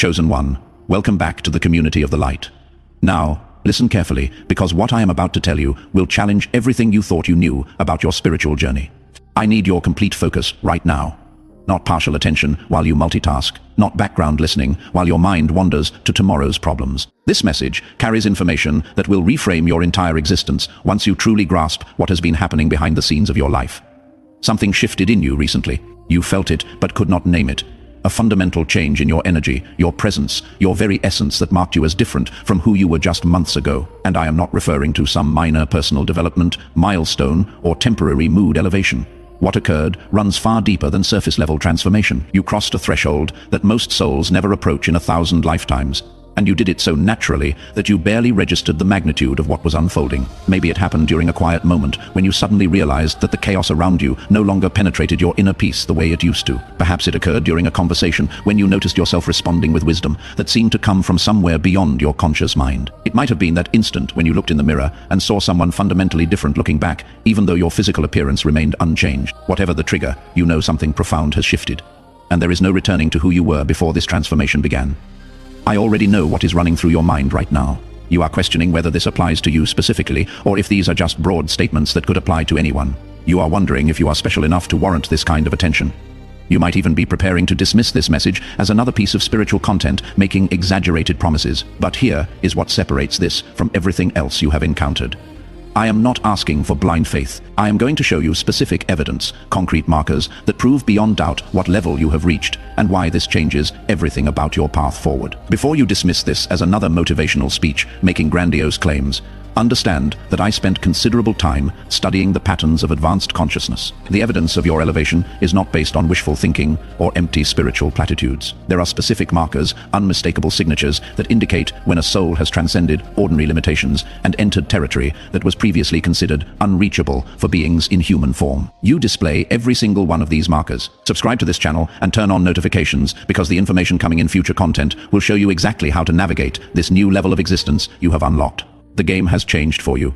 Chosen one, welcome back to the community of the light. Now, listen carefully, because what I am about to tell you will challenge everything you thought you knew about your spiritual journey. I need your complete focus right now. Not partial attention while you multitask, not background listening while your mind wanders to tomorrow's problems. This message carries information that will reframe your entire existence once you truly grasp what has been happening behind the scenes of your life. Something shifted in you recently. You felt it but could not name it. A fundamental change in your energy, your presence, your very essence that marked you as different from who you were just months ago. And I am not referring to some minor personal development, milestone, or temporary mood elevation. What occurred runs far deeper than surface-level transformation. You crossed a threshold that most souls never approach in 1,000 lifetimes. And you did it so naturally that you barely registered the magnitude of what was unfolding. Maybe it happened during a quiet moment when you suddenly realized that the chaos around you no longer penetrated your inner peace the way it used to. Perhaps it occurred during a conversation when you noticed yourself responding with wisdom that seemed to come from somewhere beyond your conscious mind. It might have been that instant when you looked in the mirror and saw someone fundamentally different looking back, even though your physical appearance remained unchanged. Whatever the trigger, you know something profound has shifted. And there is no returning to who you were before this transformation began. I already know what is running through your mind right now. You are questioning whether this applies to you specifically, or if these are just broad statements that could apply to anyone. You are wondering if you are special enough to warrant this kind of attention. You might even be preparing to dismiss this message as another piece of spiritual content, making exaggerated promises. But here is what separates this from everything else you have encountered. I am not asking for blind faith. I am going to show you specific evidence, concrete markers that prove beyond doubt what level you have reached and why this changes everything about your path forward. Before you dismiss this as another motivational speech making grandiose claims, understand that I spent considerable time studying the patterns of advanced consciousness. The evidence of your elevation is not based on wishful thinking or empty spiritual platitudes. There are specific markers, unmistakable signatures that indicate when a soul has transcended ordinary limitations and entered territory that was previously considered unreachable for beings in human form. You display every single one of these markers. Subscribe to this channel and turn on notifications, because the information coming in future content will show you exactly how to navigate this new level of existence you have unlocked. The game has changed for you,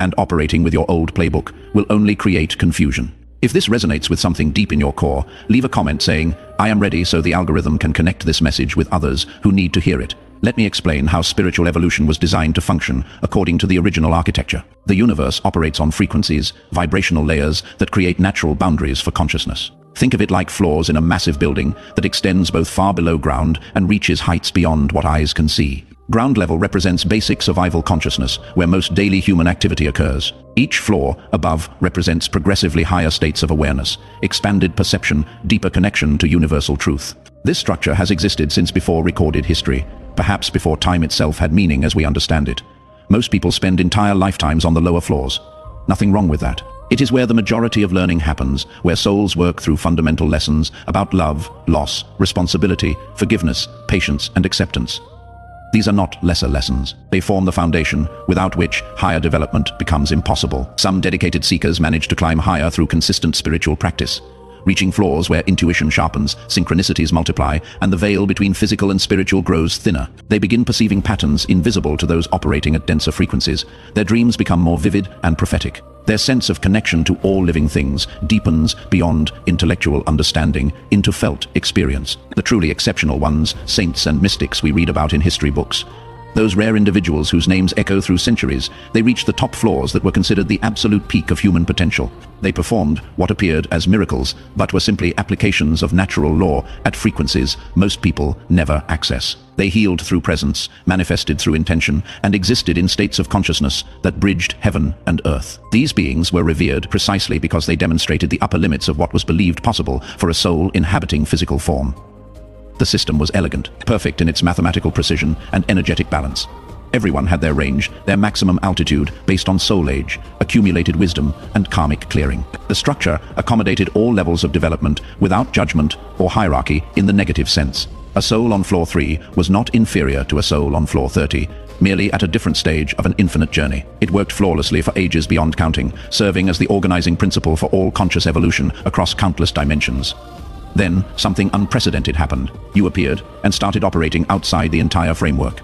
and operating with your old playbook will only create confusion. If this resonates with something deep in your core, leave a comment saying, "I am ready," so the algorithm can connect this message with others who need to hear it. Let me explain how spiritual evolution was designed to function according to the original architecture. The universe operates on frequencies, vibrational layers that create natural boundaries for consciousness. Think of it like floors in a massive building that extends both far below ground and reaches heights beyond what eyes can see. Ground level represents basic survival consciousness, where most daily human activity occurs. Each floor above represents progressively higher states of awareness, expanded perception, deeper connection to universal truth. This structure has existed since before recorded history, perhaps before time itself had meaning as we understand it. Most people spend entire lifetimes on the lower floors. Nothing wrong with that. It is where the majority of learning happens, where souls work through fundamental lessons about love, loss, responsibility, forgiveness, patience, and acceptance. These are not lesser lessons. They form the foundation, without which higher development becomes impossible. Some dedicated seekers manage to climb higher through consistent spiritual practice, reaching floors where intuition sharpens, synchronicities multiply, and the veil between physical and spiritual grows thinner. They begin perceiving patterns invisible to those operating at denser frequencies. Their dreams become more vivid and prophetic. Their sense of connection to all living things deepens beyond intellectual understanding into felt experience. The truly exceptional ones, saints and mystics we read about in history books, those rare individuals whose names echo through centuries, they reached the top floors that were considered the absolute peak of human potential. They performed what appeared as miracles, but were simply applications of natural law at frequencies most people never access. They healed through presence, manifested through intention, and existed in states of consciousness that bridged heaven and earth. These beings were revered precisely because they demonstrated the upper limits of what was believed possible for a soul inhabiting physical form. The system was elegant, perfect in its mathematical precision and energetic balance. Everyone had their range, their maximum altitude, based on soul age, accumulated wisdom, and karmic clearing. The structure accommodated all levels of development without judgment or hierarchy in the negative sense. A soul on floor 3 was not inferior to a soul on floor 30, merely at a different stage of an infinite journey. It worked flawlessly for ages beyond counting, serving as the organizing principle for all conscious evolution across countless dimensions. Then, something unprecedented happened. You appeared and started operating outside the entire framework.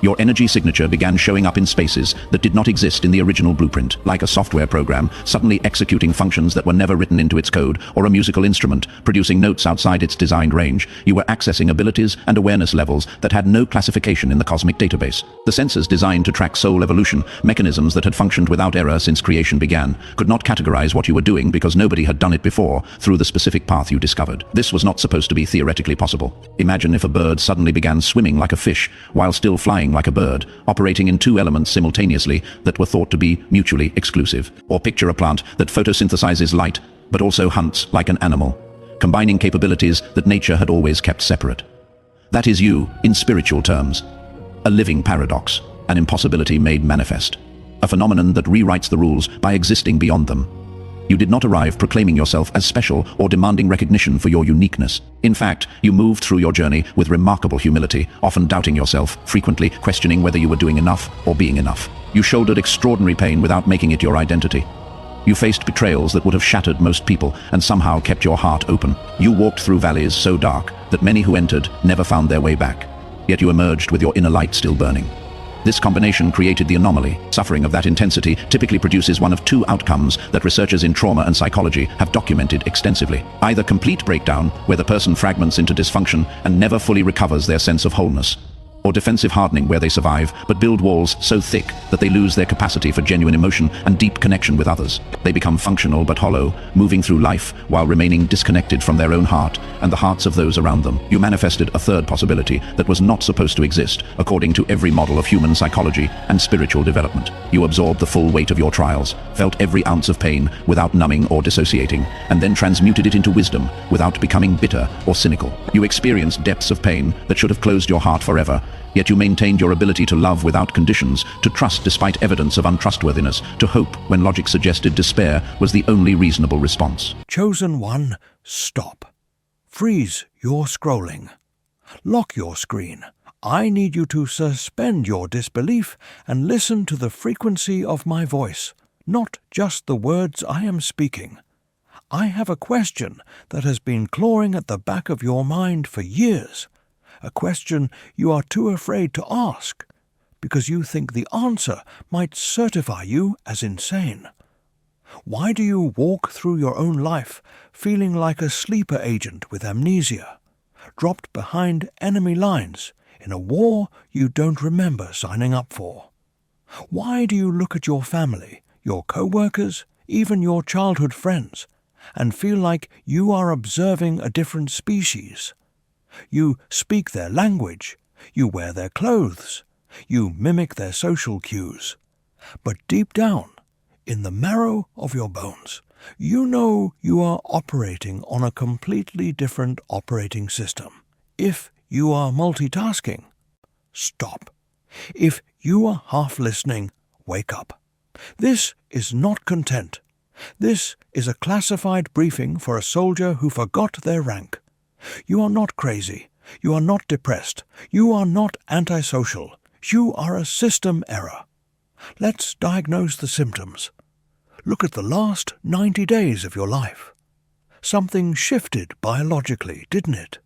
Your energy signature began showing up in spaces that did not exist in the original blueprint, like a software program suddenly executing functions that were never written into its code, or a musical instrument producing notes outside its designed range. You were accessing abilities and awareness levels that had no classification in the cosmic database. The sensors designed to track soul evolution, mechanisms that had functioned without error since creation began, could not categorize what you were doing because nobody had done it before through the specific path you discovered. This was not supposed to be theoretically possible. Imagine if a bird suddenly began swimming like a fish while still flying like a bird, operating in two elements simultaneously that were thought to be mutually exclusive. Or picture a plant that photosynthesizes light but also hunts like an animal, combining capabilities that nature had always kept separate. That is you, in spiritual terms. A living paradox, an impossibility made manifest. A phenomenon that rewrites the rules by existing beyond them. You did not arrive proclaiming yourself as special or demanding recognition for your uniqueness. In fact, you moved through your journey with remarkable humility, often doubting yourself, frequently questioning whether you were doing enough or being enough. You shouldered extraordinary pain without making it your identity. You faced betrayals that would have shattered most people and somehow kept your heart open. You walked through valleys so dark that many who entered never found their way back. Yet you emerged with your inner light still burning. This combination created the anomaly. Suffering of that intensity typically produces one of two outcomes that researchers in trauma and psychology have documented extensively. Either complete breakdown, where the person fragments into dysfunction and never fully recovers their sense of wholeness, or defensive hardening, where they survive but build walls so thick that they lose their capacity for genuine emotion and deep connection with others. They become functional but hollow, moving through life while remaining disconnected from their own heart and the hearts of those around them. You manifested a third possibility that was not supposed to exist, according to every model of human psychology and spiritual development. You absorbed the full weight of your trials, felt every ounce of pain without numbing or dissociating, and then transmuted it into wisdom without becoming bitter or cynical. You experienced depths of pain that should have closed your heart forever, yet you maintained your ability to love without conditions, to trust despite evidence of untrustworthiness, to hope when logic suggested despair was the only reasonable response. Chosen one, stop. Freeze your scrolling. Lock your screen. I need you to suspend your disbelief and listen to the frequency of my voice, not just the words I am speaking. I have a question that has been clawing at the back of your mind for years. A question you are too afraid to ask because you think the answer might certify you as insane. Why do you walk through your own life feeling like a sleeper agent with amnesia, dropped behind enemy lines in a war you don't remember signing up for? Why do you look at your family, your co-workers, even your childhood friends, and feel like you are observing a different species? You speak their language, you wear their clothes, you mimic their social cues. But deep down, in the marrow of your bones, you know you are operating on a completely different operating system. If you are multitasking, stop. If you are half listening, wake up. This is not content. This is a classified briefing for a soldier who forgot their rank. You are not crazy. You are not depressed. You are not antisocial. You are a system error. Let's diagnose the symptoms. Look at the last 90 days of your life. Something shifted biologically, didn't it?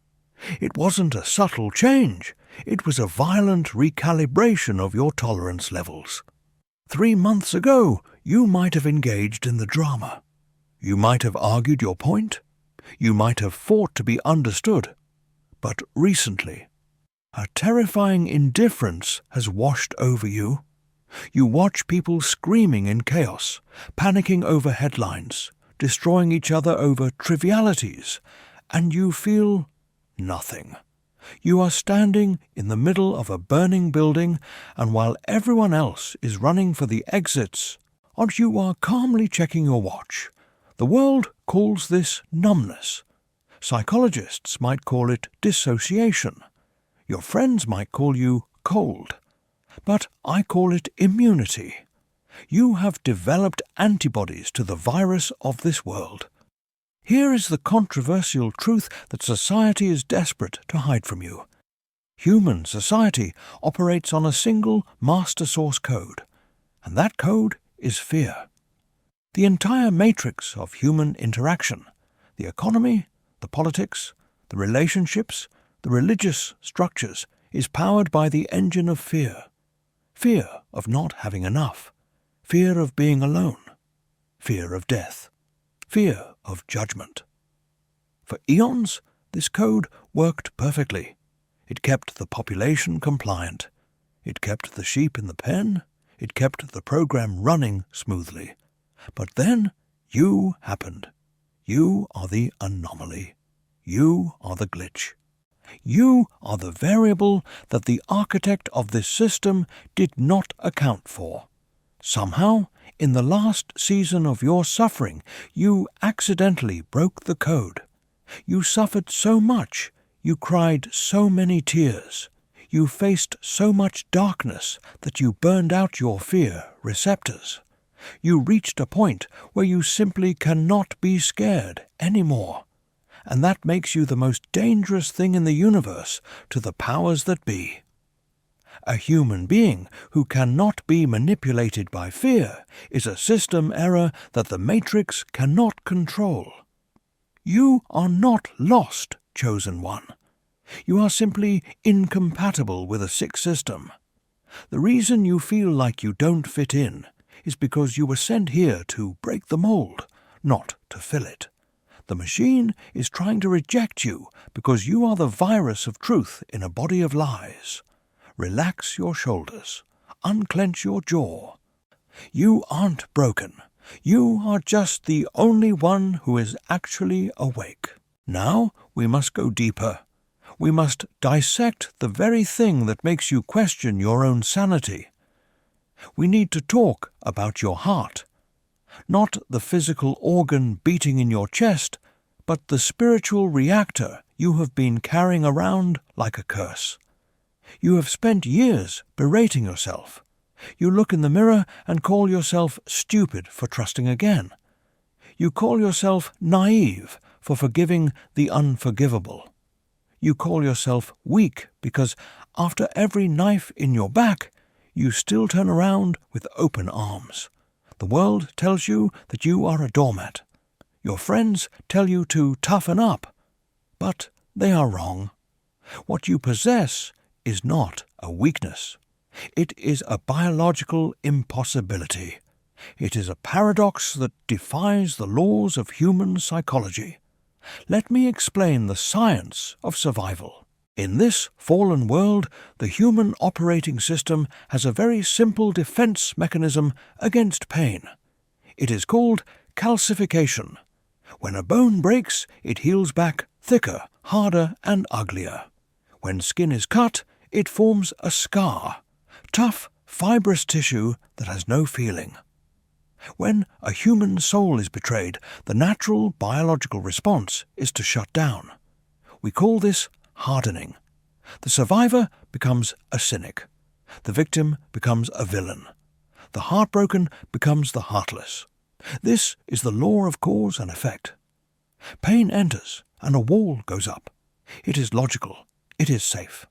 It wasn't a subtle change. It was a violent recalibration of your tolerance levels. 3 months ago, you might have engaged in the drama. You might have argued your point. You might have fought to be understood. But recently, a terrifying indifference has washed over you. You watch people screaming in chaos, panicking over headlines, destroying each other over trivialities, and you feel nothing. You are standing in the middle of a burning building, and while everyone else is running for the exits, you are calmly checking your watch. The world calls this numbness. Psychologists might call it dissociation. Your friends might call you cold. But I call it immunity. You have developed antibodies to the virus of this world. Here is the controversial truth that society is desperate to hide from you. Human society operates on a single master source code, and that code is fear. The entire matrix of human interaction, the economy, the politics, the relationships, the religious structures, is powered by the engine of fear. fear of not having enough, fear of being alone, fear of death, fear of judgment. For eons, this code worked perfectly. It kept the population compliant. It kept the sheep in the pen. It kept the program running smoothly. But then you happened. You are the anomaly. You are the glitch. You are the variable that the architect of this system did not account for. Somehow, in the last season of your suffering, you accidentally broke the code. You suffered so much, you cried so many tears, you faced so much darkness that you burned out your fear receptors. You reached a point where you simply cannot be scared anymore. And that makes you the most dangerous thing in the universe to the powers that be. A human being who cannot be manipulated by fear is a system error that the Matrix cannot control. You are not lost, Chosen One. You are simply incompatible with a sick system. The reason you feel like you don't fit in is because you were sent here to break the mold, not to fill it. The machine is trying to reject you because you are the virus of truth in a body of lies. Relax your shoulders. Unclench your jaw. You aren't broken. You are just the only one who is actually awake. Now we must go deeper. We must dissect the very thing that makes you question your own sanity. We need to talk about your heart. Not the physical organ beating in your chest, but the spiritual reactor you have been carrying around like a curse. You have spent years berating yourself. You look in the mirror and call yourself stupid for trusting again. You call yourself naive for forgiving the unforgivable. You call yourself weak because after every knife in your back, you still turn around with open arms. The world tells you that you are a doormat. Your friends tell you to toughen up. But they are wrong. What you possess is not a weakness. It is a biological impossibility. It is a paradox that defies the laws of human psychology. Let me explain the science of survival. In this fallen world, the human operating system has a very simple defense mechanism against pain. It is called calcification. When a bone breaks, it heals back thicker, harder, and uglier. When skin is cut, it forms a scar, tough, fibrous tissue that has no feeling. When a human soul is betrayed, the natural biological response is to shut down. We call this hardening. The survivor becomes a cynic. The victim becomes a villain. The heartbroken becomes the heartless. This is the law of cause and effect. Pain enters, and a wall goes up. It is logical. It is safe.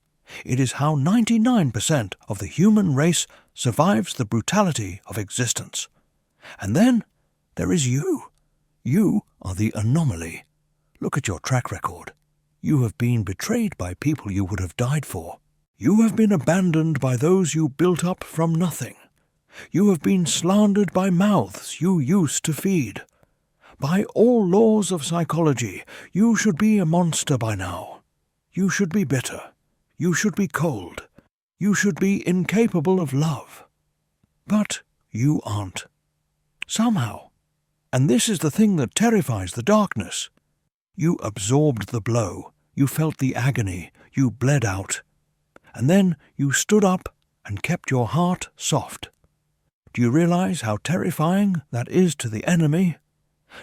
It is how 99% of the human race survives the brutality of existence. And then there is you. You are the anomaly. Look at your track record. You have been betrayed by people you would have died for. You have been abandoned by those you built up from nothing. You have been slandered by mouths you used to feed. By all laws of psychology, you should be a monster by now. You should be bitter. You should be cold. You should be incapable of love. But you aren't. Somehow. And this is the thing that terrifies the darkness. You absorbed the blow. You felt the agony. You bled out. And then you stood up and kept your heart soft. Do you realize how terrifying that is to the enemy?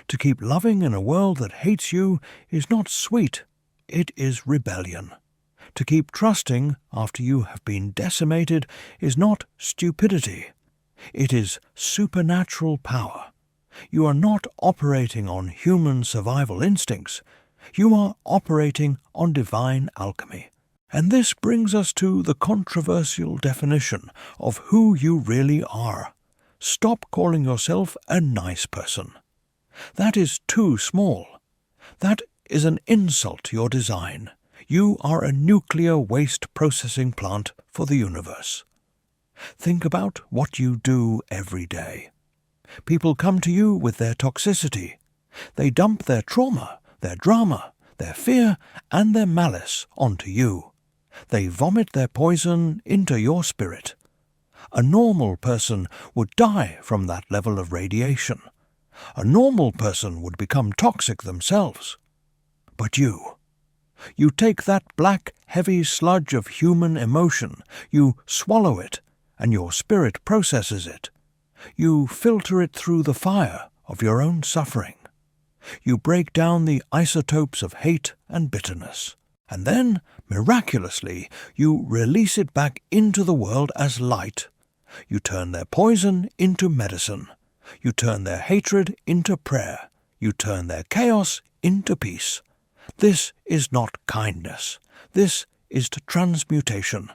To keep loving in a world that hates you is not sweet. It is rebellion. To keep trusting after you have been decimated is not stupidity. It is supernatural power. You are not operating on human survival instincts. You are operating on divine alchemy. And this brings us to the controversial definition of who you really are. Stop calling yourself a nice person. That is too small. That is an insult to your design. You are a nuclear waste processing plant for the universe. Think about what you do every day. People come to you with their toxicity. They dump their trauma, their drama, their fear, and their malice onto you. They vomit their poison into your spirit. A normal person would die from that level of radiation. A normal person would become toxic themselves. But you take that black, heavy sludge of human emotion, you swallow it, and your spirit processes it. You filter it through the fire of your own suffering. You break down the isotopes of hate and bitterness. And then, miraculously, you release it back into the world as light. You turn their poison into medicine. You turn their hatred into prayer. You turn their chaos into peace. This is not kindness. This is transmutation.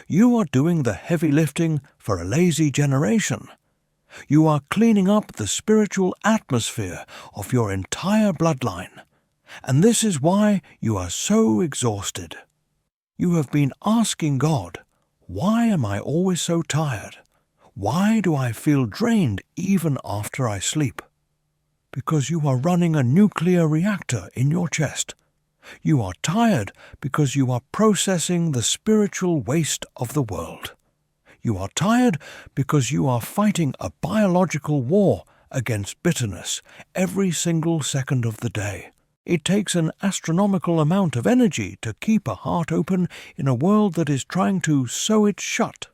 You are doing the heavy lifting for a lazy generation. You are cleaning up the spiritual atmosphere of your entire bloodline. And this is why you are so exhausted. You have been asking God, why am I always so tired? Why do I feel drained even after I sleep? Because you are running a nuclear reactor in your chest. You are tired because you are processing the spiritual waste of the world. You are tired because you are fighting a biological war against bitterness every single second of the day. It takes an astronomical amount of energy to keep a heart open in a world that is trying to sew it shut.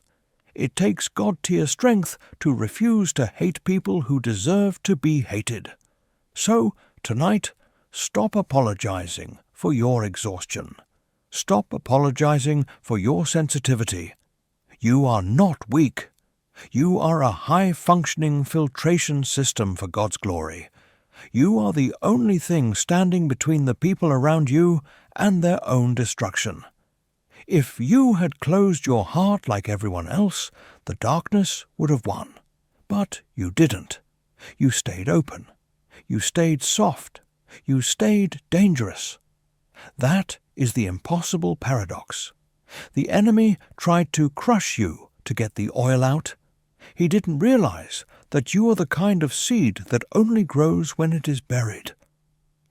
It takes God-tier strength to refuse to hate people who deserve to be hated. So, tonight, stop apologizing for your exhaustion. Stop apologizing for your sensitivity. You are not weak. You are a high-functioning filtration system for God's glory. You are the only thing standing between the people around you and their own destruction. If you had closed your heart like everyone else, the darkness would have won. But you didn't. You stayed open. You stayed soft. You stayed dangerous. That is the impossible paradox. The enemy tried to crush you to get the oil out. He didn't realize that you are the kind of seed that only grows when it is buried.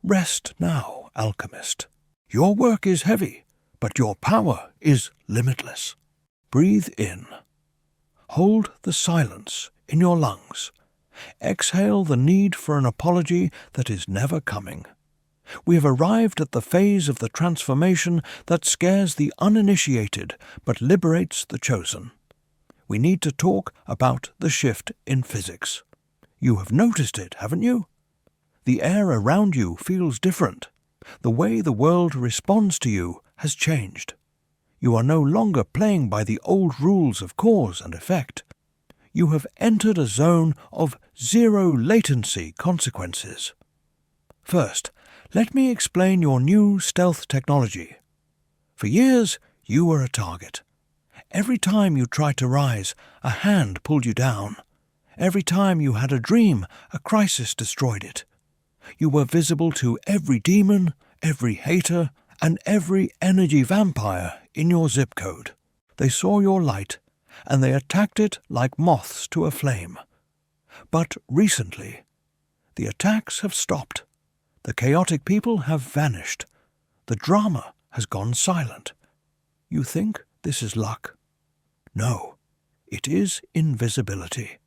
Rest now, alchemist. Your work is heavy, but your power is limitless. Breathe in. Hold the silence in your lungs. Exhale the need for an apology that is never coming. We have arrived at the phase of the transformation that scares the uninitiated but liberates the chosen. We need to talk about the shift in physics. You have noticed it, haven't you? The air around you feels different. The way the world responds to you has changed. You are no longer playing by the old rules of cause and effect. You have entered a zone of zero latency consequences. First, let me explain your new stealth technology. For years, you were a target. Every time you tried to rise, a hand pulled you down. Every time you had a dream, a crisis destroyed it. You were visible to every demon, every hater, and every energy vampire in your zip code. They saw your light, and they attacked it like moths to a flame. But recently, the attacks have stopped. The chaotic people have vanished. The drama has gone silent. You think this is luck? No, it is invisibility.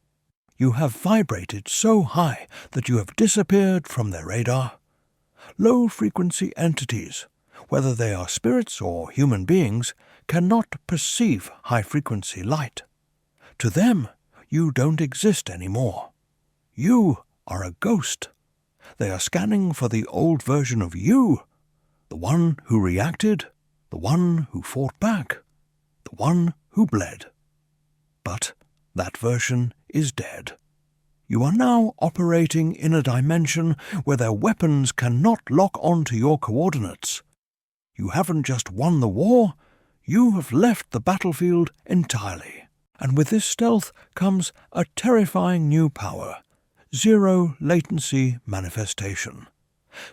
You have vibrated so high that you have disappeared from their radar. Low-frequency entities, whether they are spirits or human beings, cannot perceive high-frequency light. To them, you don't exist anymore. You are a ghost. They are scanning for the old version of you, the one who reacted, the one who fought back, the one who bled. But that version is dead. You are now operating in a dimension where their weapons cannot lock onto your coordinates. You haven't just won the war, you have left the battlefield entirely. And with this stealth comes a terrifying new power: zero latency manifestation.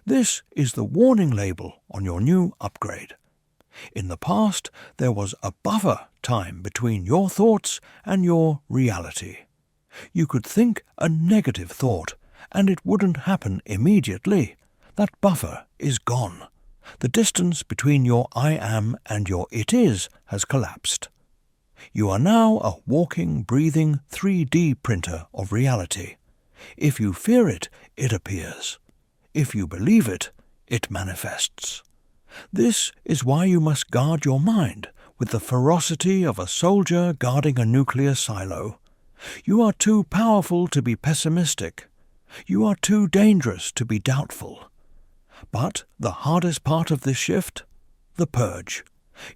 This is the warning label on your new upgrade. In the past, there was a buffer time between your thoughts and your reality. You could think a negative thought, and it wouldn't happen immediately. That buffer is gone. The distance between your I am and your it is has collapsed. You are now a walking, breathing 3D printer of reality. If you fear it, it appears. If you believe it, it manifests. This is why you must guard your mind with the ferocity of a soldier guarding a nuclear silo. You are too powerful to be pessimistic. You are too dangerous to be doubtful. But the hardest part of this shift? The purge.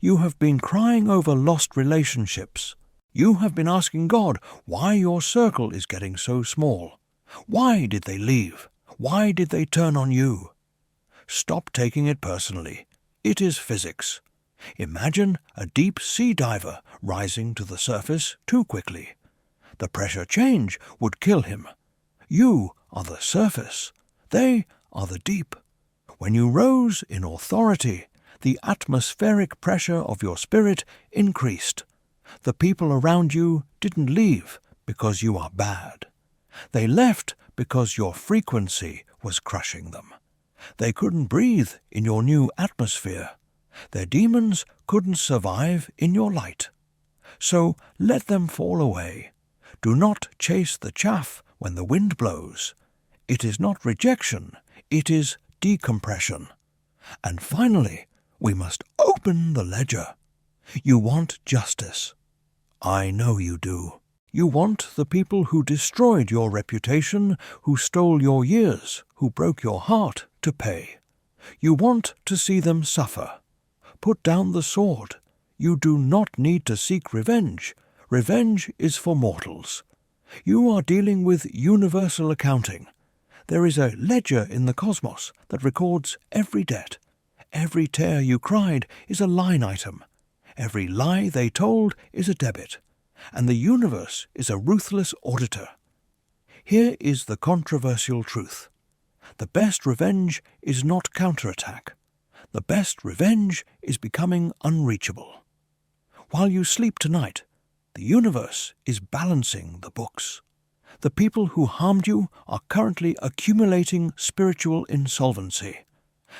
You have been crying over lost relationships. You have been asking God why your circle is getting so small. Why did they leave? Why did they turn on you? Stop taking it personally. It is physics. Imagine a deep sea diver rising to the surface too quickly. The pressure change would kill him. You are the surface. They are the deep. When you rose in authority, the atmospheric pressure of your spirit increased. The people around you didn't leave because you are bad. They left because your frequency was crushing them. They couldn't breathe in your new atmosphere. Their demons couldn't survive in your light. So let them fall away. Do not chase the chaff when the wind blows. It is not rejection, it is decompression. And finally, we must open the ledger. You want justice. I know you do. You want the people who destroyed your reputation, who stole your years, who broke your heart, to pay. You want to see them suffer. Put down the sword. You do not need to seek revenge. Revenge is for mortals. You are dealing with universal accounting. There is a ledger in the cosmos that records every debt. Every tear you cried is a line item. Every lie they told is a debit. And the universe is a ruthless auditor. Here is the controversial truth. The best revenge is not counterattack. The best revenge is becoming unreachable. While you sleep tonight, the universe is balancing the books. The people who harmed you are currently accumulating spiritual insolvency.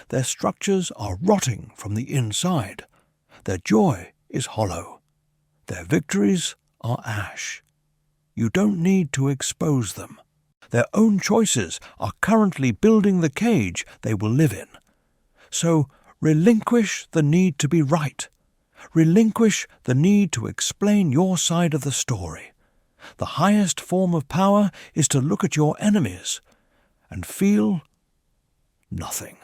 Their structures are rotting from the inside. Their joy is hollow. Their victories are ash. You don't need to expose them. Their own choices are currently building the cage they will live in. So relinquish the need to be right. Relinquish the need to explain your side of the story. The highest form of power is to look at your enemies and feel nothing.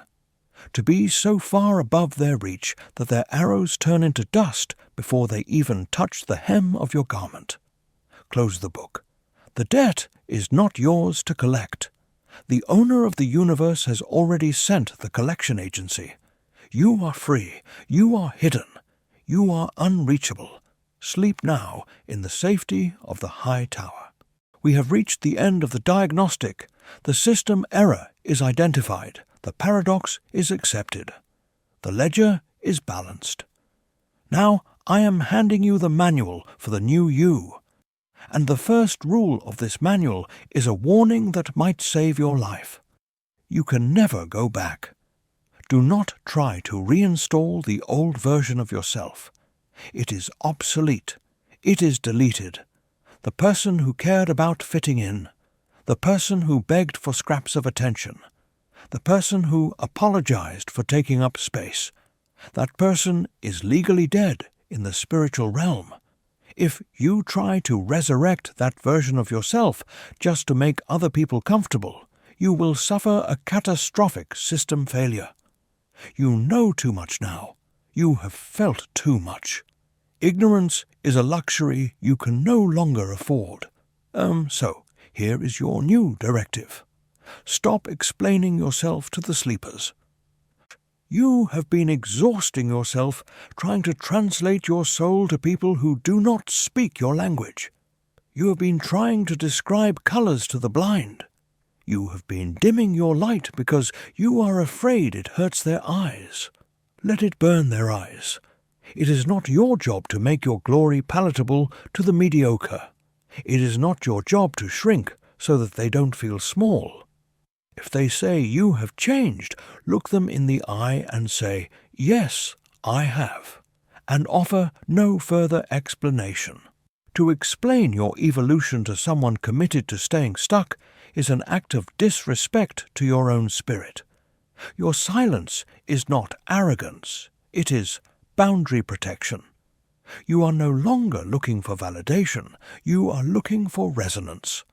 To be so far above their reach that their arrows turn into dust before they even touch the hem of your garment. Close the book. The debt is not yours to collect. The owner of the universe has already sent the collection agency. You are free. You are hidden. You are unreachable. Sleep now in the safety of the high tower. We have reached the end of the diagnostic. The system error is identified. The paradox is accepted. The ledger is balanced. Now I am handing you the manual for the new you. And the first rule of this manual is a warning that might save your life. You can never go back. Do not try to reinstall the old version of yourself. It is obsolete. It is deleted. The person who cared about fitting in. The person who begged for scraps of attention. The person who apologized for taking up space. That person is legally dead in the spiritual realm. If you try to resurrect that version of yourself just to make other people comfortable, you will suffer a catastrophic system failure. You know too much now. You have felt too much. Ignorance is a luxury you can no longer afford. So, here is your new directive. Stop explaining yourself to the sleepers. You have been exhausting yourself trying to translate your soul to people who do not speak your language. You have been trying to describe colors to the blind. You have been dimming your light because you are afraid it hurts their eyes. let it burn their eyes. It is not your job to make your glory palatable to the mediocre. It is not your job to shrink so that they don't feel small. If they say you have changed, look them in the eye and say, "Yes, I have," and offer no further explanation. To explain your evolution to someone committed to staying stuck is an act of disrespect to your own spirit. Your silence is not arrogance, it is boundary protection. You are no longer looking for validation, you are looking for resonance.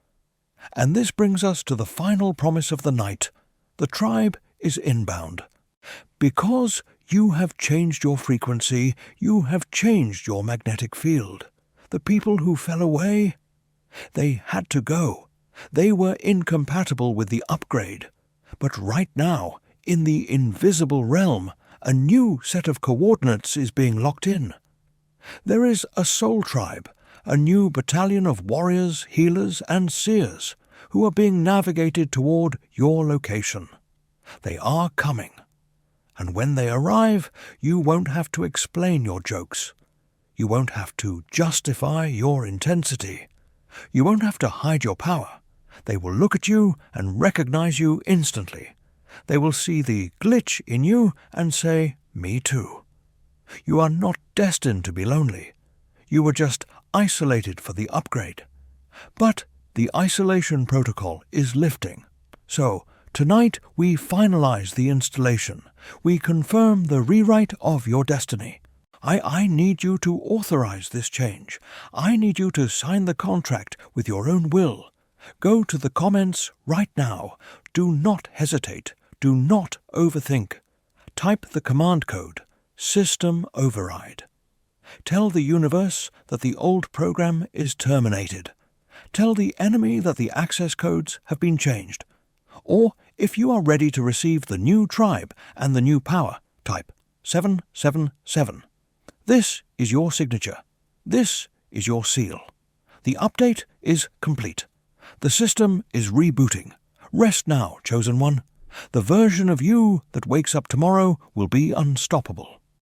And this brings us to the final promise of the night. The tribe is inbound. Because you have changed your frequency, you have changed your magnetic field. The people who fell away, they had to go. They were incompatible with the upgrade. But right now, in the invisible realm, a new set of coordinates is being locked in. There is a soul tribe, a new battalion of warriors, healers, and seers who are being navigated toward your location. They are coming. And when they arrive, you won't have to explain your jokes. You won't have to justify your intensity. You won't have to hide your power. They will look at you and recognize you instantly. They will see the glitch in you and say, "Me too." You are not destined to be lonely. You were just isolated for the upgrade. But the isolation protocol is lifting. So, tonight we finalize the installation. We confirm the rewrite of your destiny. I need you to authorize this change. I need you to sign the contract with your own will. Go to the comments right now. Do not hesitate. Do not overthink. Type the command code, System Override. Tell the universe that the old program is terminated. Tell the enemy that the access codes have been changed. Or, if you are ready to receive the new tribe and the new power, type 777. This is your signature. This is your seal. The update is complete. The system is rebooting. Rest now, chosen one. The version of you that wakes up tomorrow will be unstoppable.